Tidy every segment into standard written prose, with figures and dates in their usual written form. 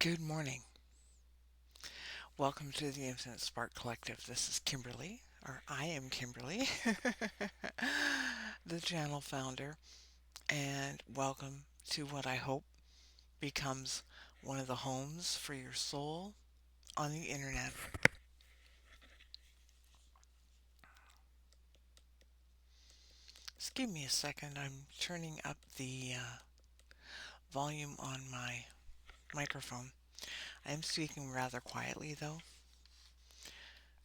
Good morning. Welcome to the Infinite Spark Collective. This is Kimberly, or I am Kimberly, the channel founder, and welcome to what I hope becomes one of the homes for your soul on the internet. Just give me a second. I'm turning up the volume on my microphone. I am speaking rather quietly, though,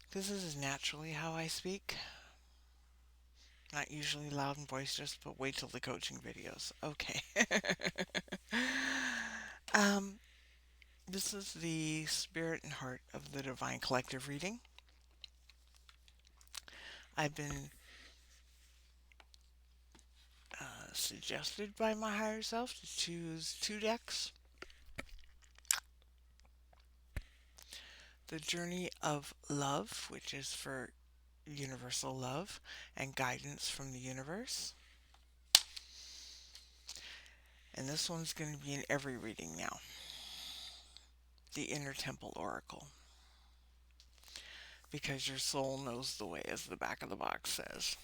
because this is naturally how I speak. Not usually loud and boisterous, but wait till the coaching videos. Okay. um, this is the spirit and heart of the Divine Collective reading. I've been suggested by my higher self to choose two decks. The Journey of Love, which is for universal love and guidance from the universe. And this one's going to be in every reading now. The Inner Temple Oracle. Because your soul knows the way, as the back of the box says.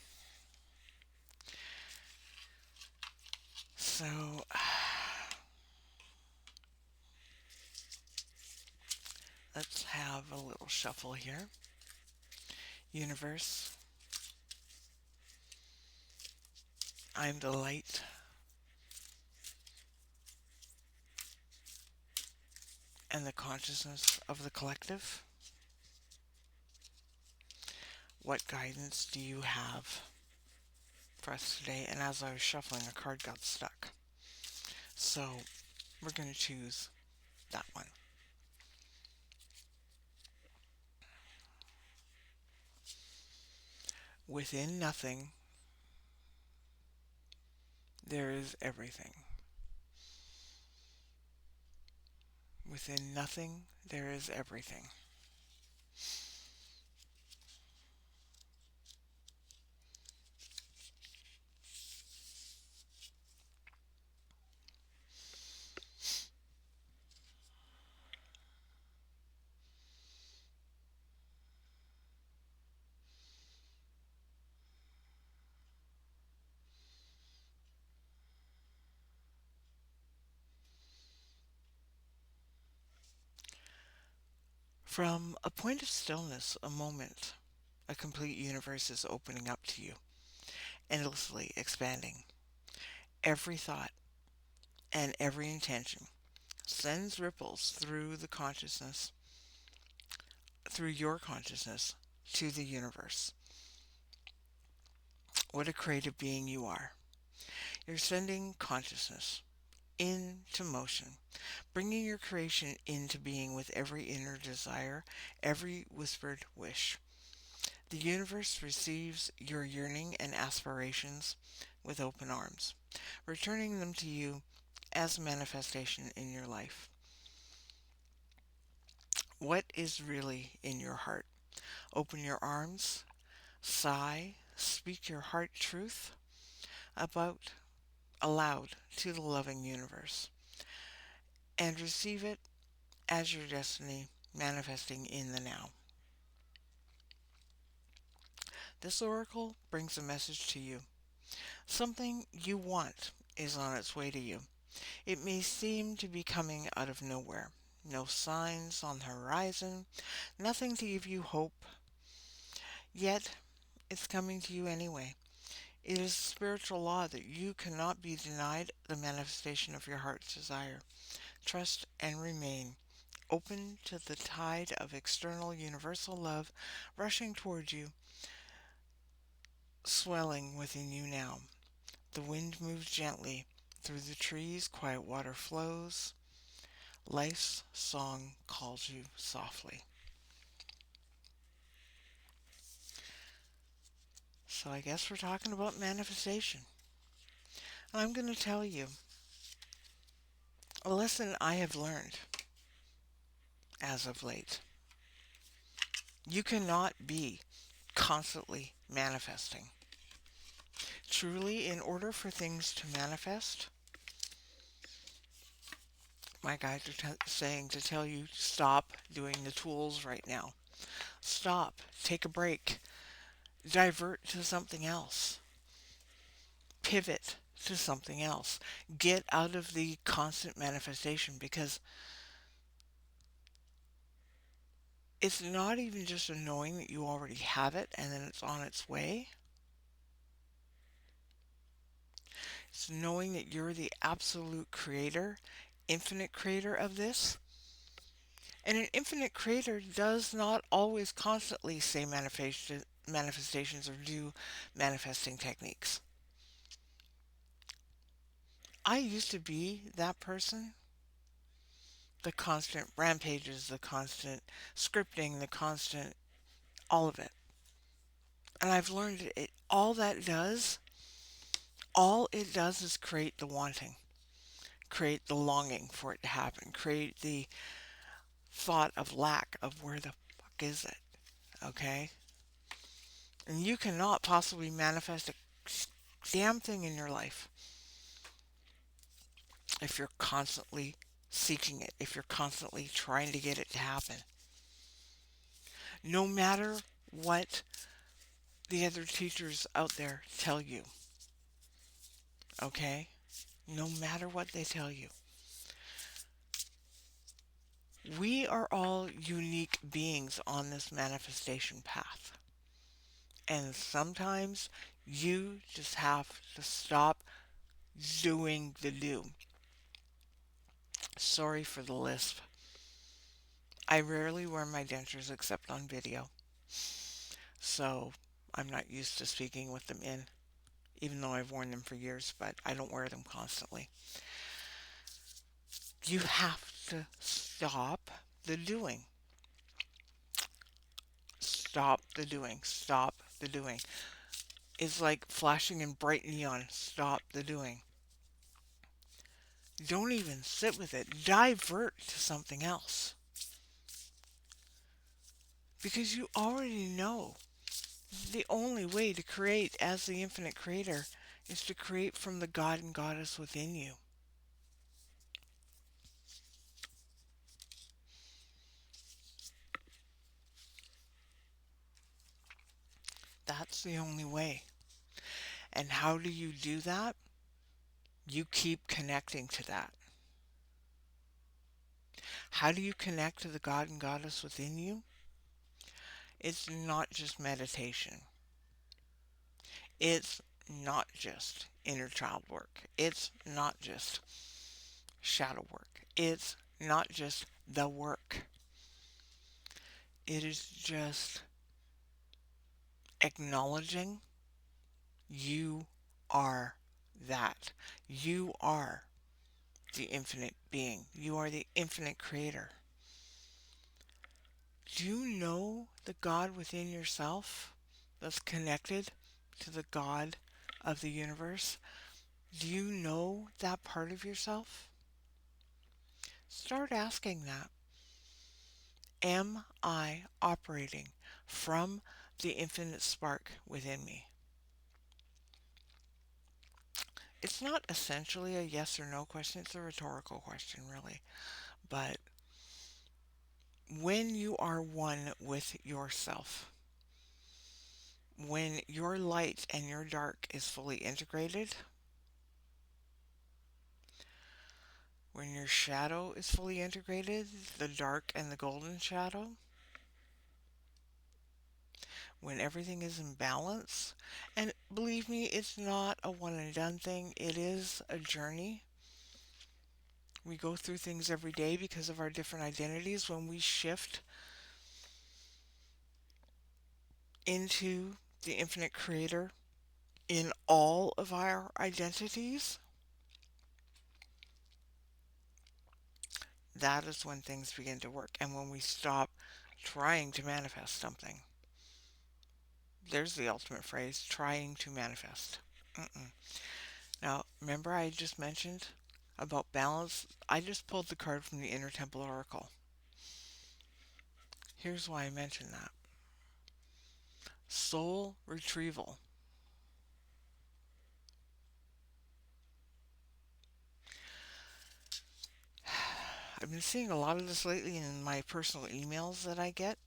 So, let's have a little shuffle here. Universe, I'm the light and the consciousness of the collective. What guidance do you have for us today? And as I was shuffling, a card got stuck. So, we're going to choose that one. Within nothing, there is everything. Within nothing, there is everything. From a point of stillness, a moment, a complete universe is opening up to you, endlessly expanding. Every thought and every intention sends ripples through the consciousness, through your consciousness, to the universe. What a creative being you are. You're sending consciousness into motion, bringing your creation into being with every inner desire, every whispered wish. The universe receives your yearning and aspirations with open arms, returning them to you as a manifestation in your life. What is really in your heart? Open your arms, sigh, speak your heart truth about aloud to the loving universe, and receive it as your destiny manifesting in the now. This oracle brings a message to you. Something you want is on its way to you. It may seem to be coming out of nowhere. No signs on the horizon, nothing to give you hope. Yet, it's coming to you anyway. It is a spiritual law that you cannot be denied the manifestation of your heart's desire. Trust and remain open to the tide of external universal love rushing towards you, swelling within you now. The wind moves gently through the trees, quiet water flows. Life's song calls you softly. So I guess we're talking about manifestation. And I'm going to tell you a lesson I have learned as of late. You cannot be constantly manifesting. Truly, in order for things to manifest, My guides are saying to tell you stop doing the tools right now. Stop. Take a break. Divert to something else. Pivot to something else. Get out of the constant manifestation, because it's not even just knowing that you already have it and then it's on its way. It's knowing that you're the absolute creator, infinite creator of this. And an infinite creator does not always constantly say manifestations or do manifesting techniques. I used to be that person. The constant rampages, the constant scripting, the constant all of it. And I've learned all it does is create the wanting, create the longing for it to happen, create the thought of lack of where the fuck is it, okay? And you cannot possibly manifest a damn thing in your life if you're constantly seeking it, if you're constantly trying to get it to happen. No matter what the other teachers out there tell you, okay? No matter what they tell you. We are all unique beings on this manifestation path. And sometimes you just have to stop doing the do. Sorry for the lisp. I rarely wear my dentures except on video. So I'm not used to speaking with them in, even though I've worn them for years, but I don't wear them constantly. You have to stop the doing. Stop the doing. Stop the doing. It's like flashing in bright neon. Stop the doing. Don't even sit with it. Divert to something else. Because you already know the only way to create as the infinite creator is to create from the God and Goddess within you. That's the only way. And how do you do that? You keep connecting to that. How do you connect to the God and Goddess within you? It's not just meditation. It's not just inner child work. It's not just shadow work. It's not just the work. It is just acknowledging you are that. You are the infinite being. You are the infinite creator. Do you know the God within yourself that's connected to the God of the universe? Do you know that part of yourself? Start asking that. Am I operating from the infinite spark within me? It's not essentially a yes or no question, it's a rhetorical question, really. But when you are one with yourself, when your light and your dark is fully integrated, when your shadow is fully integrated, the dark and the golden shadow, when everything is in balance, and believe me, it's not a one and done thing, it is a journey. We go through things every day because of our different identities. When we shift into the infinite creator in all of our identities, that is when things begin to work. And when we stop trying to manifest something. There's the ultimate phrase, trying to manifest. Mm-mm. Now, remember I just mentioned about balance? I just pulled the card from the Inner Temple Oracle. Here's why I mentioned that. Soul retrieval. I've been seeing a lot of this lately in my personal emails that I get.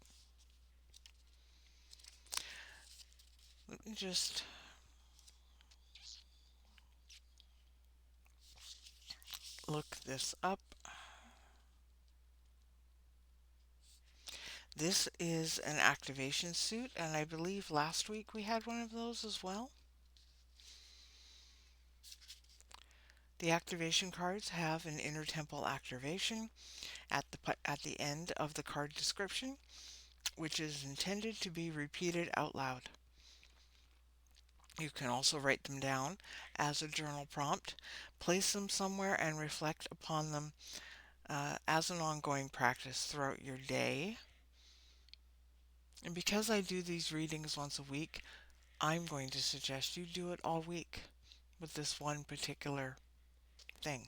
Let me just look this up. This is an activation suit, and I believe last week we had one of those as well. The activation cards have an inner temple activation at the end of the card description, which is intended to be repeated out loud. You can also write them down as a journal prompt, place them somewhere, and reflect upon them as an ongoing practice throughout your day. And because I do these readings once a week, I'm going to suggest you do it all week with this one particular thing,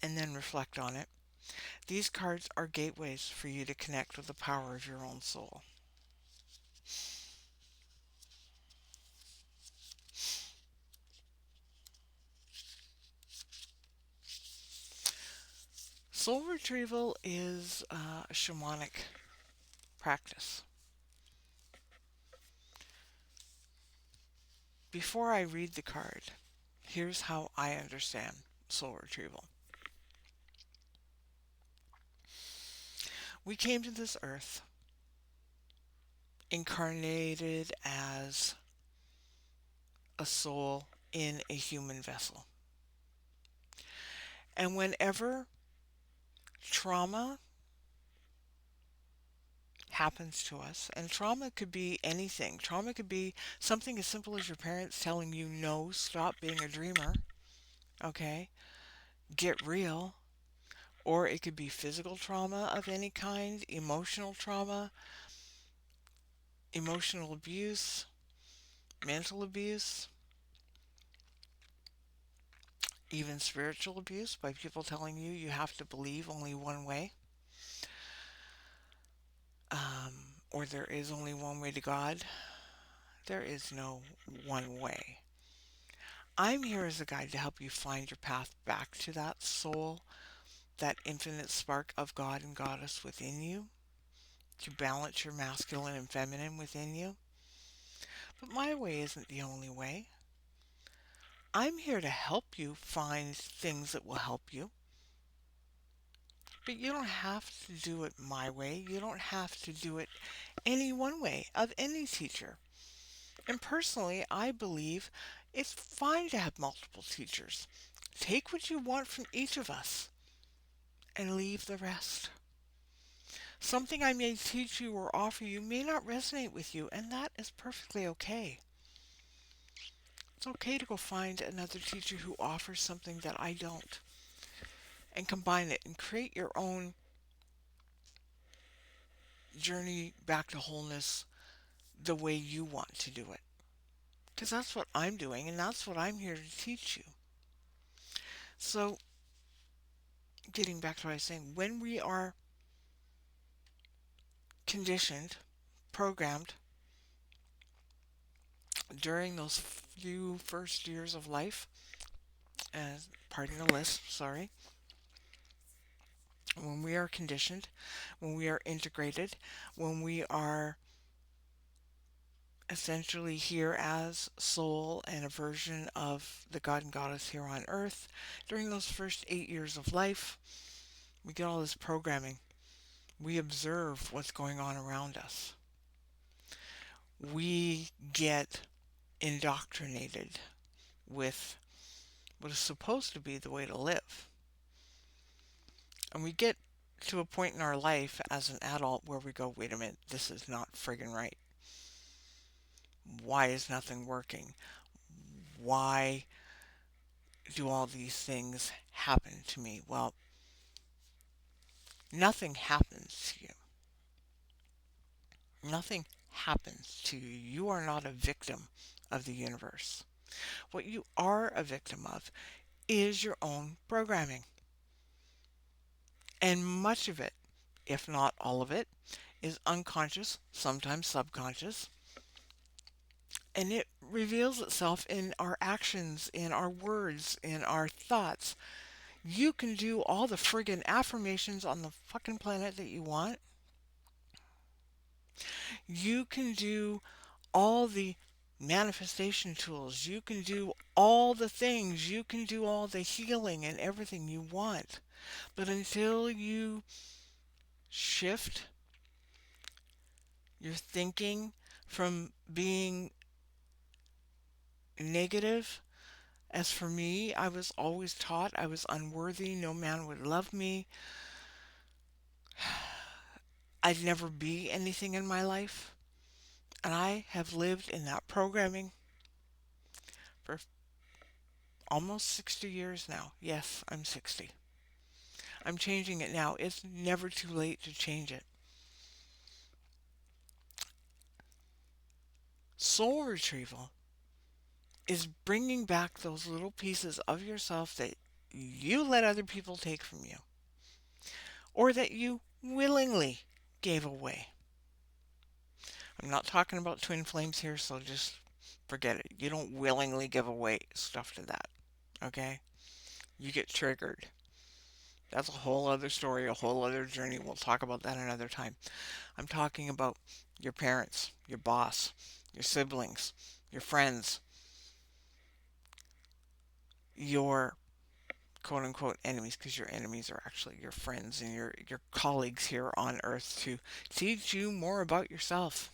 and then reflect on it. These cards are gateways for you to connect with the power of your own soul. Soul retrieval is a shamanic practice. Before I read the card, here's how I understand soul retrieval. We came to this earth incarnated as a soul in a human vessel. And whenever trauma happens to us, and trauma could be anything. Trauma could be something as simple as your parents telling you, no, stop being a dreamer, okay? Get real. Or it could be physical trauma of any kind, emotional trauma, emotional abuse, mental abuse, even spiritual abuse by people telling you you have to believe only one way, or there is only one way to God. There is no one way. I'm here as a guide to help you find your path back to that soul, that infinite spark of God and Goddess within you, to balance your masculine and feminine within you. But my way isn't the only way. I'm here to help you find things that will help you. But you don't have to do it my way. You don't have to do it any one way of any teacher. And personally, I believe it's fine to have multiple teachers. Take what you want from each of us and leave the rest. Something I may teach you or offer you may not resonate with you, and that is perfectly okay. It's okay to go find another teacher who offers something that I don't, and combine it and create your own journey back to wholeness the way you want to do it. Because that's what I'm doing, and that's what I'm here to teach you. So, getting back to what I was saying, when we are conditioned, programmed, during those few first years of life, pardon the list, sorry, when we are conditioned, when we are integrated, when we are essentially here as soul and a version of the God and Goddess here on earth, during those first 8 years of life, we get all this programming. We observe what's going on around us. We get indoctrinated with what is supposed to be the way to live. And we get to a point in our life as an adult where we go, wait a minute, this is not friggin' right. Why is nothing working? Why do all these things happen to me? Well, nothing happens to you. Nothing happens to you. You are not a victim of the universe. What you are a victim of is your own programming. And much of it, if not all of it, is unconscious, sometimes subconscious. And it reveals itself in our actions, in our words, in our thoughts. You can do all the friggin' affirmations on the fucking planet that you want. You can do all the manifestation tools. You can do all the things. You can do all the healing and everything you want. But until you shift your thinking from being negative, as for me, I was always taught I was unworthy, no man would love me, I'd never be anything in my life. And I have lived in that programming for almost 60 years now. Yes, I'm 60. I'm changing it now. It's never too late to change it. Soul retrieval is bringing back those little pieces of yourself that you let other people take from you or that you willingly gave away. I'm not talking about twin flames here, so just forget it. You don't willingly give away stuff to that, okay? You get triggered. That's a whole other story, a whole other journey. We'll talk about that another time. I'm talking about your parents, your boss, your siblings, your friends, your quote unquote enemies, because your enemies are actually your friends and your colleagues here on earth to teach you more about yourself.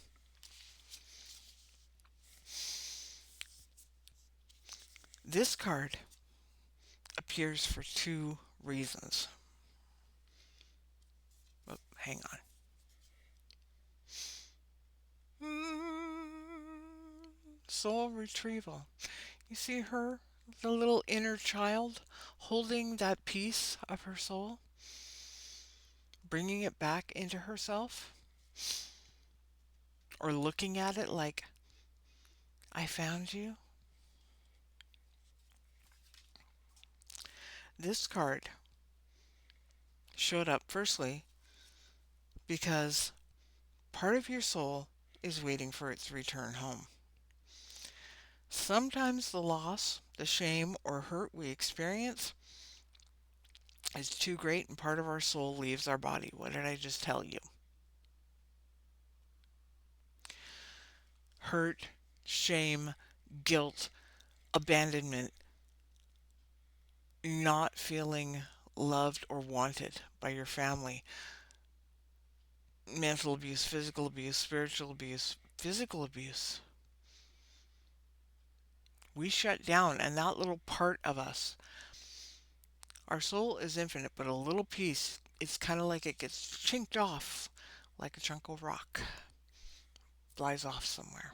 This card appears for two reasons. Oh, hang on. Soul retrieval. You see her, the little inner child, holding that piece of her soul, bringing it back into herself, or looking at it like, I found you. This card showed up firstly because part of your soul is waiting for its return home. Sometimes the loss, the shame, or hurt we experience is too great and part of our soul leaves our body. What did I just tell you? Hurt, shame, guilt, abandonment, not feeling loved or wanted by your family, mental abuse, physical abuse, spiritual abuse, physical abuse. We shut down, and that little part of us, our soul is infinite, but a little piece, it's kind of like it gets chinked off like a chunk of rock, flies off somewhere,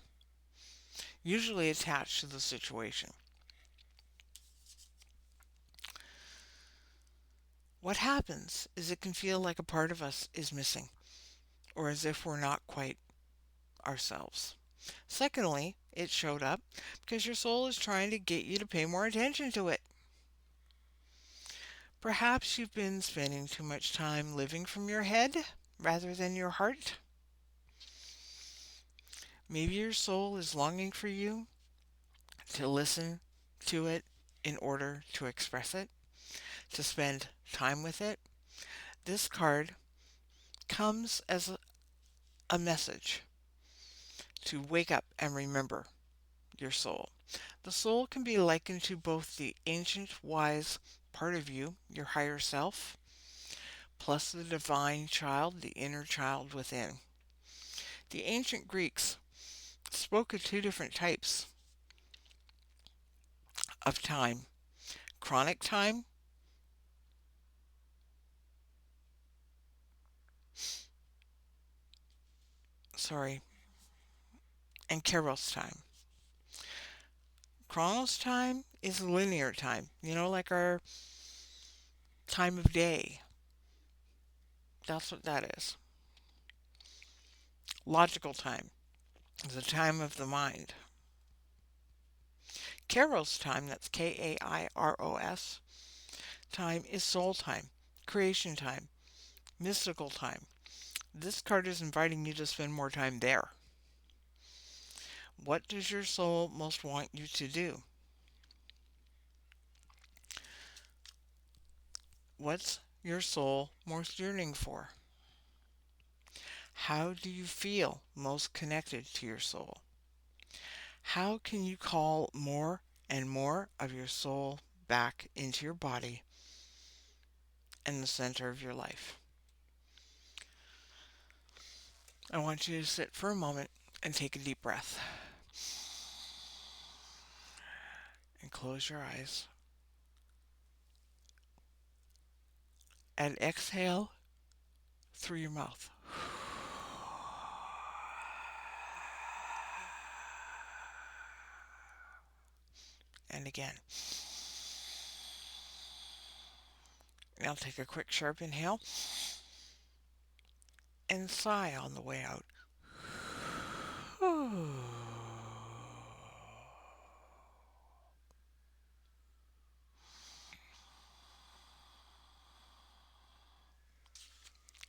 usually attached to the situation. What happens is it can feel like a part of us is missing, or as if we're not quite ourselves. Secondly, it showed up because your soul is trying to get you to pay more attention to it. Perhaps you've been spending too much time living from your head rather than your heart. Maybe your soul is longing for you to listen to it in order to express it, to spend time with it. This card comes as a message to wake up and remember your soul. The soul can be likened to both the ancient wise part of you, your higher self, plus the divine child, the inner child within. The ancient Greeks spoke of two different types of time: chronic time sorry, and kairos time. Chronos time is linear time, like our time of day. That's what that is. Logical time is the time of the mind. Kairos time, that's Kairos, time is soul time, creation time, mystical time. This card is inviting you to spend more time there. What does your soul most want you to do? What's your soul most yearning for? How do you feel most connected to your soul? How can you call more and more of your soul back into your body and the center of your life? I want you to sit for a moment and take a deep breath and close your eyes and exhale through your mouth. And again. Now take a quick sharp inhale and sigh on the way out.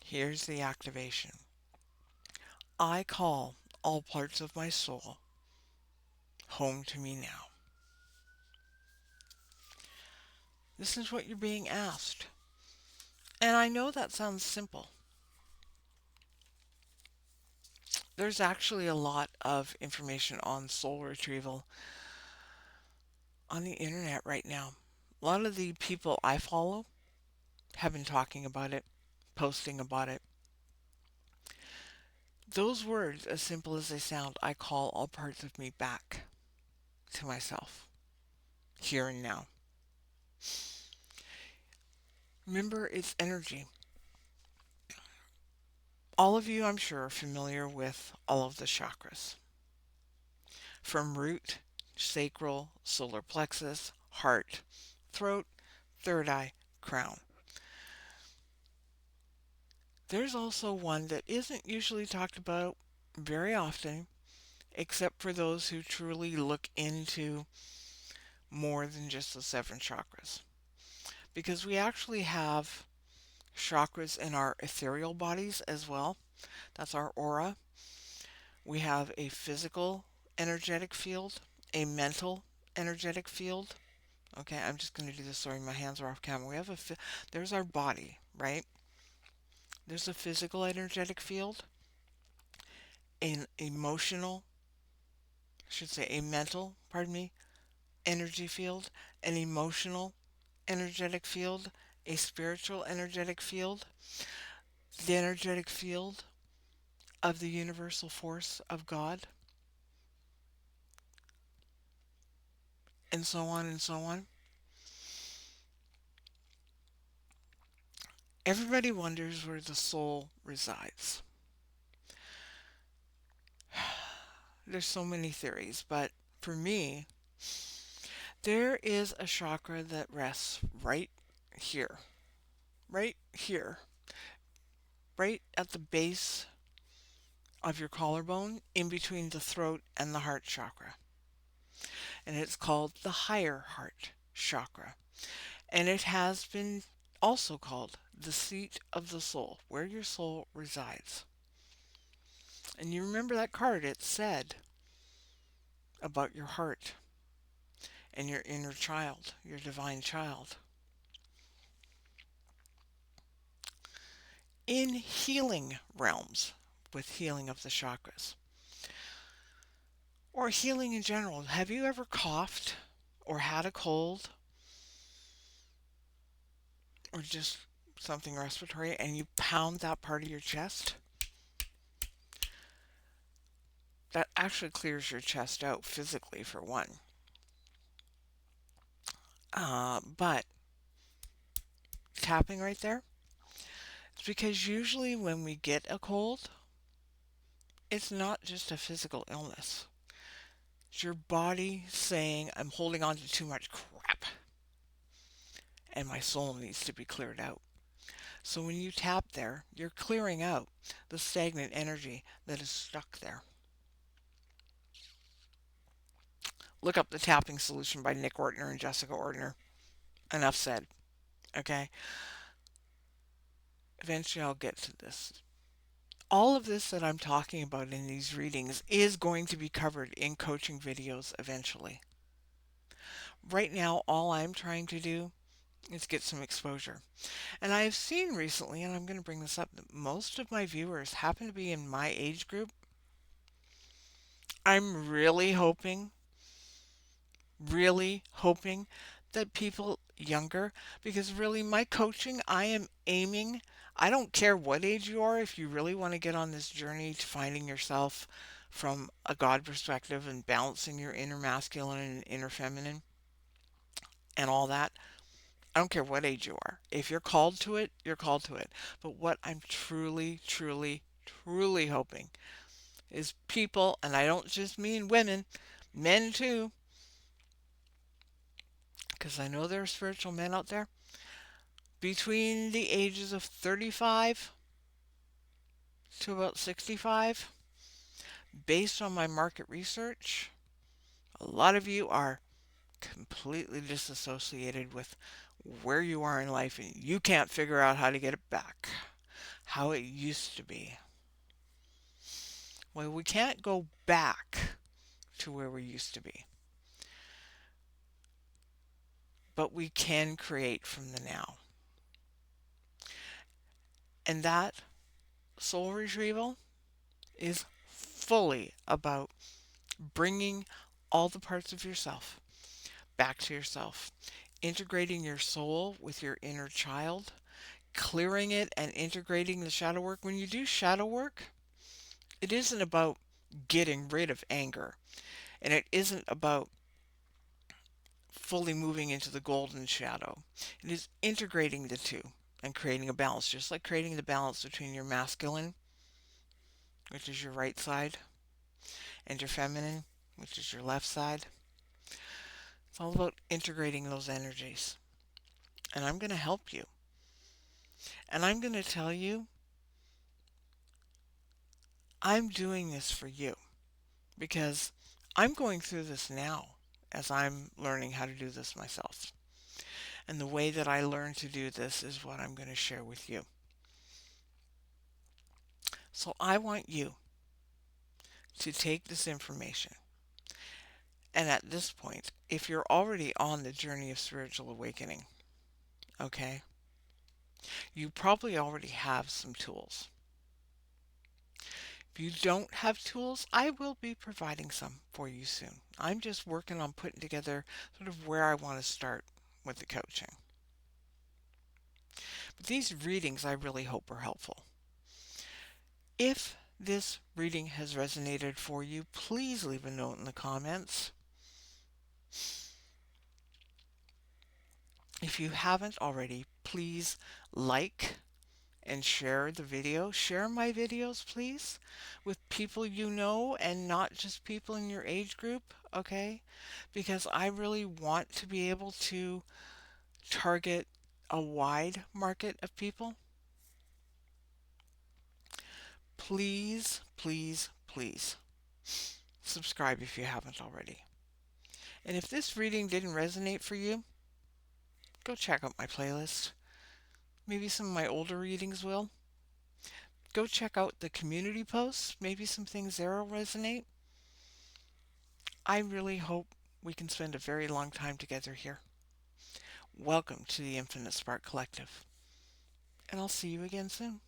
Here's the activation. I call all parts of my soul home to me now. This is what you're being asked. And I know that sounds simple. There's actually a lot of information on soul retrieval on the internet right now. A lot of the people I follow have been talking about it, posting about it. Those words, as simple as they sound, I call all parts of me back to myself, here and now. Remember, it's energy. All of you, I'm sure, are familiar with all of the chakras. From root, sacral, solar plexus, heart, throat, third eye, crown. There's also one that isn't usually talked about very often, except for those who truly look into more than just the seven chakras. Because we actually have chakras in our ethereal bodies as well. That's our aura. We have a physical energetic field, a mental energetic field. Okay, I'm just going to do this. Sorry, my hands are off camera. We have there's our body, right? There's a physical energetic field, an emotional, I should say a mental, pardon me, energy field, an emotional energetic field, a spiritual energetic field, the energetic field of the universal force of God, and so on and so on. Everybody wonders where the soul resides. There's so many theories, but for me, there is a chakra that rests here, right here, right at the base of your collarbone, in between the throat and the heart chakra. And it's called the higher heart chakra. And it has been also called the seat of the soul, where your soul resides. And you remember that card, it said about your heart and your inner child, your divine child. In healing realms, with healing of the chakras, or healing in general, have you ever coughed or had a cold or just something respiratory and you pound that part of your chest? That actually clears your chest out physically, for one. But tapping right there, it's because usually when we get a cold, it's not just a physical illness. It's your body saying, I'm holding on to too much crap and my soul needs to be cleared out. So when you tap there, you're clearing out the stagnant energy that is stuck there. Look up The Tapping Solution by Nick Ortner and Jessica Ortner. Enough said. Okay? Eventually I'll get to this. All of this that I'm talking about in these readings is going to be covered in coaching videos eventually. Right now, all I'm trying to do is get some exposure. And I have seen recently, and I'm going to bring this up, that most of my viewers happen to be in my age group. I'm really hoping that people younger, because really my coaching, I am aiming, I don't care what age you are, if you really want to get on this journey to finding yourself from a God perspective and balancing your inner masculine and inner feminine and all that. I don't care what age you are. If you're called to it, you're called to it. But what I'm truly hoping is people, and I don't just mean women, men too, because I know there are spiritual men out there, between the ages of 35 to about 65, based on my market research, a lot of you are completely disassociated with where you are in life and you can't figure out how to get it back, how it used to be. Well, we can't go back to where we used to be, but we can create from the now. And that soul retrieval is fully about bringing all the parts of yourself back to yourself, integrating your soul with your inner child, clearing it and integrating the shadow work. When you do shadow work, it isn't about getting rid of anger, and it isn't about fully moving into the golden shadow. It is integrating the two and creating a balance, just like creating the balance between your masculine, which is your right side, and your feminine, which is your left side. It's all about integrating those energies. And I'm going to help you. And I'm going to tell you, I'm doing this for you because I'm going through this now as I'm learning how to do this myself. And the way that I learn to do this is what I'm going to share with you. So I want you to take this information. And at this point, if you're already on the journey of spiritual awakening, okay, you probably already have some tools. If you don't have tools, I will be providing some for you soon. I'm just working on putting together sort of where I want to start with the coaching. But these readings I really hope are helpful. If this reading has resonated for you, please leave a note in the comments. If you haven't already, please like and share the video. Share my videos, please, with people you know and not just people in your age group, okay? Because I really want to be able to target a wide market of people. Please subscribe if you haven't already. And if this reading didn't resonate for you, go check out my playlist. Maybe some of my older readings will. Go check out the community posts. Maybe some things there will resonate. I really hope we can spend a very long time together here. Welcome to the Infinite Spark Collective. And I'll see you again soon.